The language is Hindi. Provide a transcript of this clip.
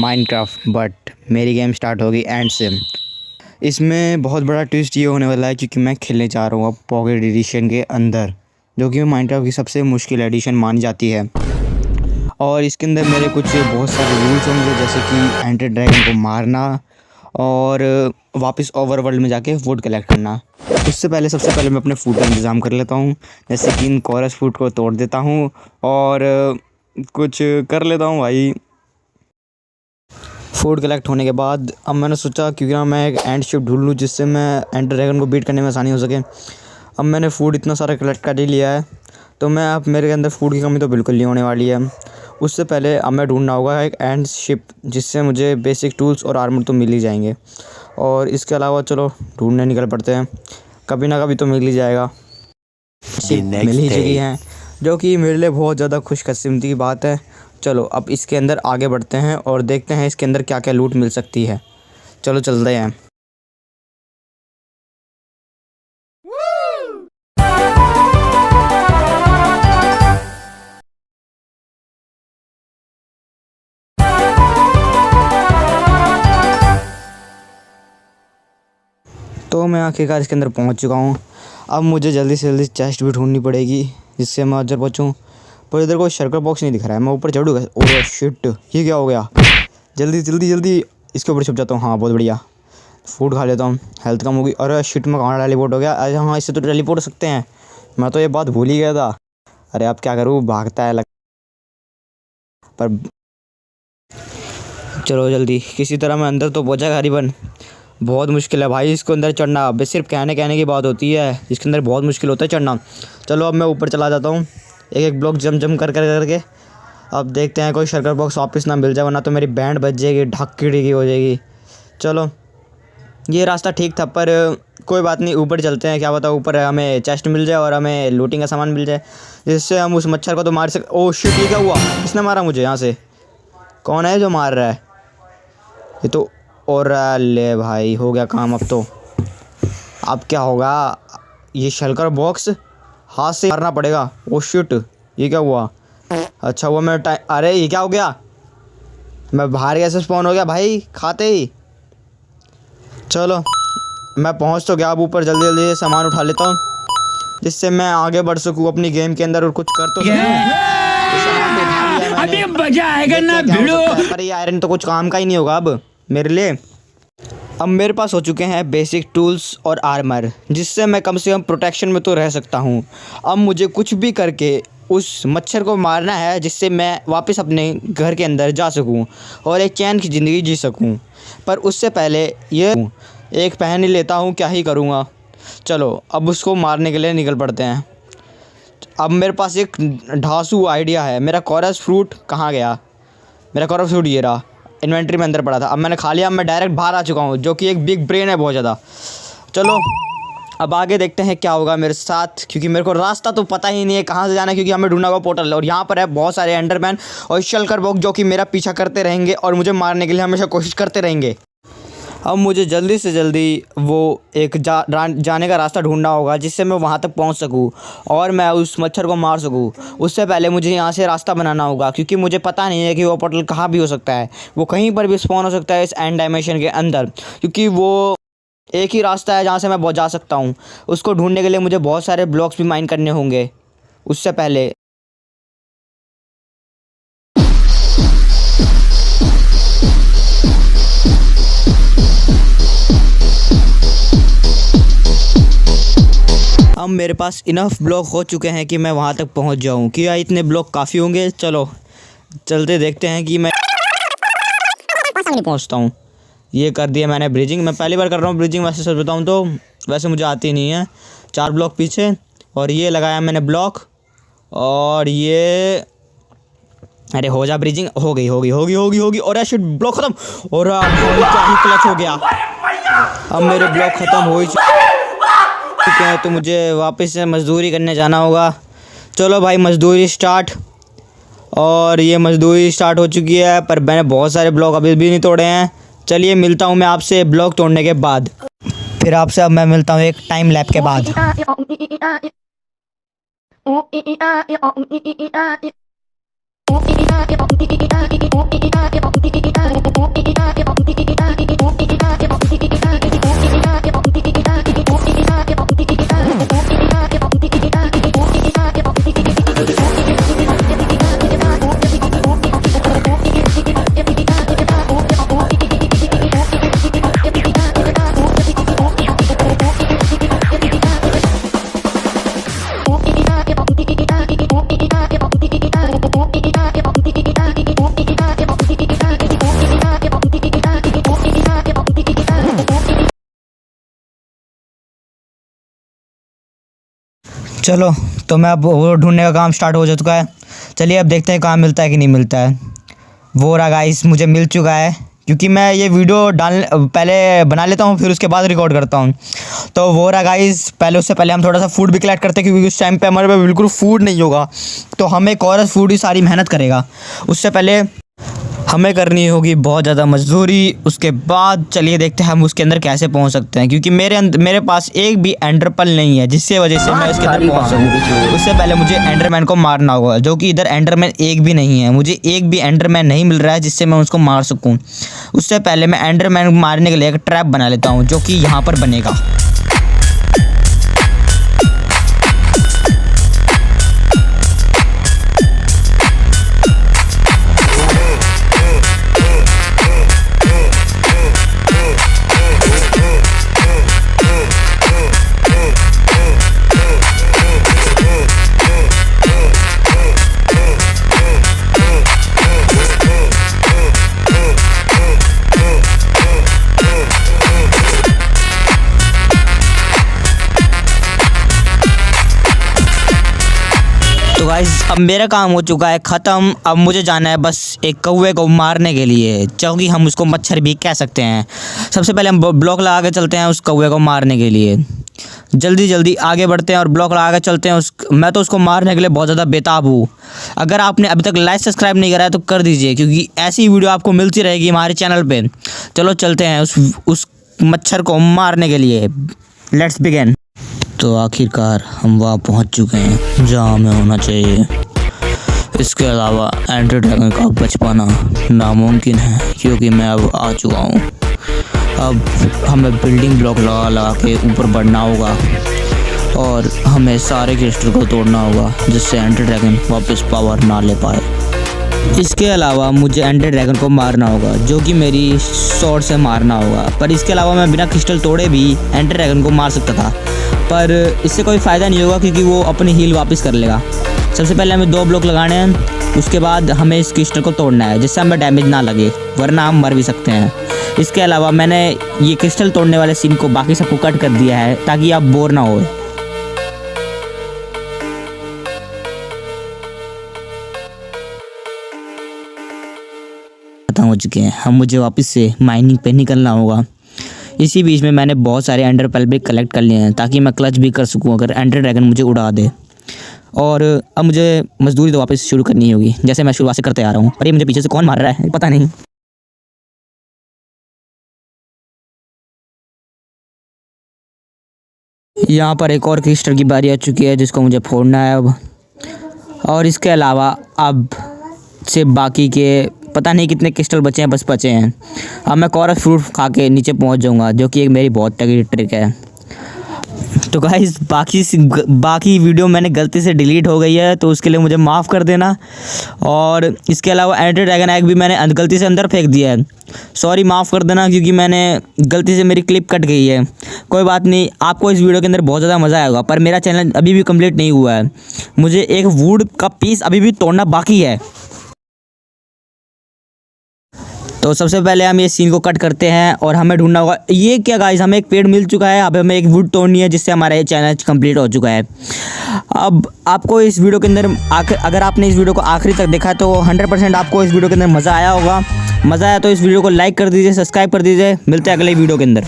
माइनक्राफ्ट, बट मेरी गेम स्टार्ट होगी एंड से। इसमें बहुत बड़ा ट्विस्ट ये होने वाला है क्योंकि मैं खेलने जा रहा हूँ अब पॉकेट एडिशन के अंदर, जो कि माइनक्राफ्ट की सबसे मुश्किल एडिशन मानी जाती है। और इसके अंदर मेरे कुछ बहुत सारे रूल्स होंगे, जैसे कि एंडर ड्रैगन को मारना और वापस ओवरवर्ल्ड में जाके फूड कलेक्ट करना। उससे पहले सबसे पहले मैं अपने फूड का इंतज़ाम कर लेता हूँ, जैसे कि इन कोरस फूड को तोड़ देता हूँ और कुछ कर लेता हूँ भाई। फूड कलेक्ट होने के बाद अब मैंने सोचा क्योंकि ना मैं एक एंड शिप ढूंढ लूँ जिससे मैं एंडर ड्रैगन को बीट करने में आसानी हो सके। अब मैंने फूड इतना सारा कलेक्ट कर ही लिया है, तो मैं अब मेरे अंदर फूड की कमी तो बिल्कुल नहीं होने वाली है। उससे पहले अब मैं ढूंढना होगा एक एंड शिप जिससे मुझे बेसिक टूल्स और आर्मर तो मिल ही जाएंगे। और इसके अलावा चलो ढूंढने निकल पड़ते हैं, कभी ना कभी तो मिल ही जाएगा। शिप मिल ही चुकी हैं, जो कि मेरे लिए बहुत ज़्यादा खुशकिस्मती की बात है। चलो अब इसके अंदर आगे बढ़ते हैं और देखते हैं इसके अंदर क्या क्या लूट मिल सकती है। चलो चलते हैं। तो मैं आखिरकार इसके अंदर पहुंच चुका हूं। अब मुझे जल्दी से जल्दी चेस्ट भी ढूंढनी पड़ेगी जिससे मैं उधर पहुंचूं। पर इधर कोई सर्कल बॉक्स नहीं दिख रहा है, मैं ऊपर चढ़ूँगा। ओह शिट, ये क्या हो गया? जल्दी जल्दी जल्दी इसके ऊपर छुप जाता हूँ। हाँ बहुत बढ़िया, फूड खा लेता हूँ, हेल्थ कम होगी। अरे शिट, में कहाँ टेलीपोर्ट हो गया? अरे हाँ, इससे तो टेलीपोर्ट हो सकते हैं, मैं तो ये बात भूल ही गया था। अरे अब क्या करूँ, भागता है पर चलो जल्दी किसी तरह मैं अंदर तो पहुँचा करीबन। बहुत मुश्किल है भाई इसको अंदर चढ़ना, अब सिर्फ कहने कहने की बात होती है, इसके अंदर बहुत मुश्किल होता है चढ़ना। चलो अब मैं ऊपर चला जाता हूँ, एक एक ब्लॉक जम करके। अब देखते हैं कोई सर्कल बॉक्स वापस ना मिल जाए, वरना तो मेरी बैंड बज जाएगी, ढक्की ढिकी हो जाएगी। चलो ये रास्ता ठीक था, पर कोई बात नहीं, ऊपर चलते हैं। क्या पता ऊपर हमें चेस्ट मिल जाए और हमें लूटिंग का सामान मिल जाए, जिससे हम उस मच्छर को तो मार सकें। ओह शिट, ये क्या हुआ? किसने मारा मुझे? यहाँ से कौन है जो मार रहा है? ये तो और ले भाई, हो गया काम। अब तो अब क्या होगा? ये शलकर बॉक्स हाथ से मारना पड़ेगा। ओह शिट, ये क्या हुआ? अच्छा हुआ मैं अरे ये क्या हो गया? मैं बाहर कैसे स्पॉन हो गया भाई खाते ही? चलो मैं पहुंच तो गया। अब ऊपर जल्दी जल्दी ये सामान उठा लेता हूँ जिससे मैं आगे बढ़ सकूँ अपनी गेम के अंदर और कुछ कर तो सकूँ। अभी मजा आएगा ना भिड़ो। अरे ये आयरन तो कुछ काम का ही नहीं होगा अब मेरे लिए। अब मेरे पास हो चुके हैं बेसिक टूल्स और आर्मर, जिससे मैं कम से कम प्रोटेक्शन में तो रह सकता हूँ। अब मुझे कुछ भी करके उस मच्छर को मारना है जिससे मैं वापस अपने घर के अंदर जा सकूँ और एक चैन की ज़िंदगी जी सकूँ। पर उससे पहले ये एक पहन ही लेता हूँ, क्या ही करूँगा। चलो अब उसको मारने के लिए निकल पड़ते हैं। अब मेरे पास एक ढांसू आइडिया है। मेरा कोरस फ्रूट कहाँ गया? मेरा कोरस फ्रूट ये रहा, इन्वेंट्री में अंदर पड़ा था। अब मैंने खा लिया, अब मैं डायरेक्ट बाहर आ चुका हूँ, जो कि एक बिग ब्रेन है बहुत ज़्यादा। चलो अब आगे देखते हैं क्या होगा मेरे साथ, क्योंकि मेरे को रास्ता तो पता ही नहीं है कहाँ से जाना है, क्योंकि हमें ढूंढना होगा पोर्टल। और यहाँ पर है बहुत सारे एंडरमैन और शलकर बॉक्स जो कि मेरा पीछा करते रहेंगे और मुझे मारने के लिए हमेशा कोशिश करते रहेंगे। अब मुझे जल्दी से जल्दी वो एक जाने का रास्ता ढूंढना होगा जिससे मैं वहाँ तक पहुँच सकूँ और मैं उस मच्छर को मार सकूँ। उससे पहले मुझे यहाँ से रास्ता बनाना होगा, क्योंकि मुझे पता नहीं है कि वो पोर्टल कहाँ भी हो सकता है। वो कहीं पर भी स्पॉन हो सकता है इस एंड डायमेंशन के अंदर, क्योंकि वो एक ही रास्ता है जहाँ से मैं जा सकता हूँ। उसको ढूंढने के लिए मुझे बहुत सारे ब्लॉक्स भी माइन करने होंगे। उससे पहले अब मेरे पास इनफ ब्लॉक हो चुके हैं कि मैं वहाँ तक पहुँच जाऊँ। क्या इतने ब्लॉक काफ़ी होंगे? चलो चलते देखते हैं कि मैं पहुँचता हूँ। ये कर दिया मैंने ब्रिजिंग, मैं पहली बार कर रहा हूँ ब्रिजिंग, वैसे सच बताऊँ तो वैसे मुझे आती नहीं है। 4 ब्लॉक पीछे और ये लगाया मैंने ब्लॉक, और ये अरे हो जा ब्रिजिंग। हो गई। और ऐसे ब्लॉक ख़त्म, और क्या ही क्लच हो गया। अब मेरे ब्लॉक ख़त्म हो ही चुके हैं, तो मुझे वापस से मज़दूरी करने जाना होगा। चलो भाई मज़दूरी स्टार्ट। और ये मज़दूरी स्टार्ट हो चुकी है, पर मैंने बहुत सारे ब्लॉक अभी भी नहीं तोड़े हैं। चलिए मिलता हूँ मैं आपसे ब्लॉक तोड़ने के बाद। फिर आपसे अब मैं मिलता हूँ एक टाइम लैप के बाद। चलो तो मैं अब वो ढूंढने का काम स्टार्ट हो चुका है। चलिए अब देखते हैं कहाँ मिलता है कि नहीं मिलता है। वो रहा गाइस, मुझे मिल चुका है, क्योंकि मैं ये वीडियो पहले बना लेता हूँ फिर उसके बाद रिकॉर्ड करता हूँ। तो वो रहा गाइस, उससे पहले हम थोड़ा सा फूड भी कलेक्ट करते हैं, क्योंकि उस टाइम पे हमारे पास बिल्कुल फूड नहीं होगा। तो हमें एक औरत फूड ही सारी मेहनत करेगा, उससे पहले हमें करनी होगी बहुत ज़्यादा मजदूरी। उसके बाद चलिए देखते हैं हम उसके अंदर कैसे पहुंच सकते हैं, क्योंकि मेरे पास एक भी एंडरपल नहीं है जिससे वजह से मैं उसके अंदर पहुंच सकूँ। उससे पहले मुझे एंडरमैन को मारना होगा, जो कि इधर एंडरमैन एक भी नहीं है। मुझे एक भी एंडरमैन नहीं मिल रहा है जिससे मैं उसको मार सकूँ। उससे पहले मैं एंडरमैन को मारने के लिए एक ट्रैप बना लेता हूँ, जो कि यहाँ पर बनेगा। तो गाइस अब मेरा काम हो चुका है ख़त्म। अब मुझे जाना है बस एक कौवे को मारने के लिए, जो कि हम उसको मच्छर भी कह सकते हैं। सबसे पहले हम ब्लॉक लगा के चलते हैं उस कौवे को मारने के लिए। जल्दी जल्दी आगे बढ़ते हैं और ब्लॉक लगा के चलते हैं। मैं तो उसको मारने के लिए बहुत ज़्यादा बेताब हूँ। अगर आपने अभी तक लाइक सब्सक्राइब नहीं करा है तो कर दीजिए, क्योंकि ऐसी वीडियो आपको मिलती रहेगी हमारे चैनल पर। चलो चलते हैं उस मच्छर को मारने के लिए। Let's begin. तो आखिरकार हम वहाँ पहुँच चुके हैं जहाँ हमें होना चाहिए। इसके अलावा एंडर ड्रैगन का बच पाना नामुमकिन है, क्योंकि मैं अब आ चुका हूँ। अब हमें बिल्डिंग ब्लॉक लगा के ऊपर बढ़ना होगा और हमें सारे क्रिस्टल को तोड़ना होगा, जिससे एंडर ड्रैगन वापस पावर ना ले पाए। इसके अलावा मुझे एंडर ड्रैगन को मारना होगा, जो कि मेरी स्वॉर्ड से मारना होगा। पर इसके अलावा मैं बिना क्रिस्टल तोड़े भी एंडर ड्रैगन को मार सकता था, पर इससे कोई फ़ायदा नहीं होगा, क्योंकि वो अपनी हील वापस कर लेगा। सबसे पहले हमें 2 ब्लॉक लगाने हैं, उसके बाद हमें इस क्रिस्टल को तोड़ना है, जिससे हमें डैमेज ना लगे, वरना हम मर भी सकते हैं। इसके अलावा मैंने ये क्रिस्टल तोड़ने वाले सीन को बाकी सबको कट कर दिया है, ताकि आप बोर ना हो। हो चुके हैं हम, मुझे वापस से माइनिंग पे निकलना होगा। इसी बीच में मैंने बहुत सारे एंडर पर्ल भी कलेक्ट कर लिए हैं, ताकि मैं क्लच भी कर सकूं अगर एंडर ड्रैगन मुझे उड़ा दे। और अब मुझे मजदूरी तो वापस शुरू करनी होगी, जैसे मैं शुरुआत से करते आ रहा हूँ। पर ये मुझे पीछे से कौन मार रहा है पता नहीं। यहाँ पर एक और क्रिस्टल की बारी आ चुकी है, जिसको मुझे फोड़ना है अब। और इसके अलावा अब से बाकी के पता नहीं कितने क्रिस्टल बचे हैं, बस बचे हैं। अब मैं कोरस फ्रूट खा के नीचे पहुंच जाऊंगा, जो कि एक मेरी बहुत तगड़ी ट्रिक है। तो गाइस बाकी वीडियो मैंने गलती से डिलीट हो गई है, तो उसके लिए मुझे माफ़ कर देना। और इसके अलावा एंडर ड्रैगन एग भी मैंने गलती से अंदर फेंक दिया है, सॉरी माफ़ कर देना, क्योंकि मैंने गलती से मेरी क्लिप कट गई है। कोई बात नहीं, आपको इस वीडियो के अंदर बहुत ज़्यादा मज़ा आएगा। पर मेरा चैनल अभी भी कंप्लीट नहीं हुआ है, मुझे एक वुड का पीस अभी भी तोड़ना बाकी है। तो सबसे पहले हम ये सीन को कट करते हैं और हमें ढूंढना होगा। ये क्या गाइस, हमें एक पेड़ मिल चुका है, अब हमें एक वुड तोड़नी है, जिससे हमारा ये चैनल कंप्लीट हो चुका है। अब आपको इस वीडियो के अंदर अगर आपने इस वीडियो को आखिरी तक देखा तो 100% आपको इस वीडियो के अंदर मज़ा आया होगा। मज़ा आया तो इस वीडियो को लाइक कर दीजिए, सब्सक्राइब कर दीजिए। मिलते हैं अगले वीडियो के अंदर।